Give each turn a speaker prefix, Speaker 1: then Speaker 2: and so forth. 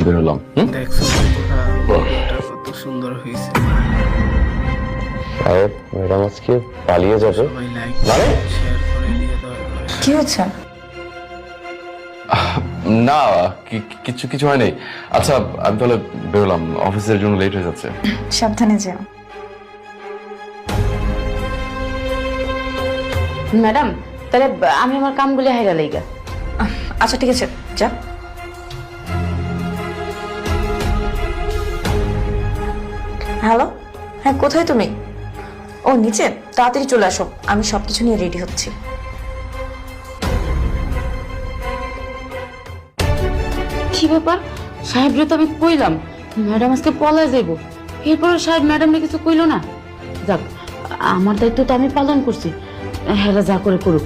Speaker 1: বেরোলাম।
Speaker 2: দেখছো গল্পটা কত সুন্দর হয়েছে।
Speaker 1: সাহেব ম্যাডাম আজকে পালিয়ে যাবে।
Speaker 2: সবাই লাইক
Speaker 1: মানে?
Speaker 2: শেয়ার করে দিয়ে দয়া করে।
Speaker 3: কি হয়েছে?
Speaker 1: না কিছু কিছু হয়নি। আচ্ছা আমি তাহলে বেরোলাম, অফিসের জন্য লেট হয়ে যাচ্ছে।
Speaker 3: সাবধানে যাও।
Speaker 4: ম্যাডাম তাহলে আমি আমার কামগুলি হাইরা লাইগা।
Speaker 3: আচ্ছা ঠিক আছে, যা। হ্যালো, হ্যাঁ কোথায় তুমি? ও নিচে, তাড়াতাড়ি চলে আসো, আমি সবকিছু নিয়ে রেডি হচ্ছি।
Speaker 4: কি ব্যাপার, সাহেবরে তো আমি কইলাম ম্যাডাম আজকে পলায় যাইব, এরপর সাহেব ম্যাডামরে কিছু কইলো না। যাক, আমার দায়িত্ব তো আমি পালন করছি, হেরা যা করে করুক।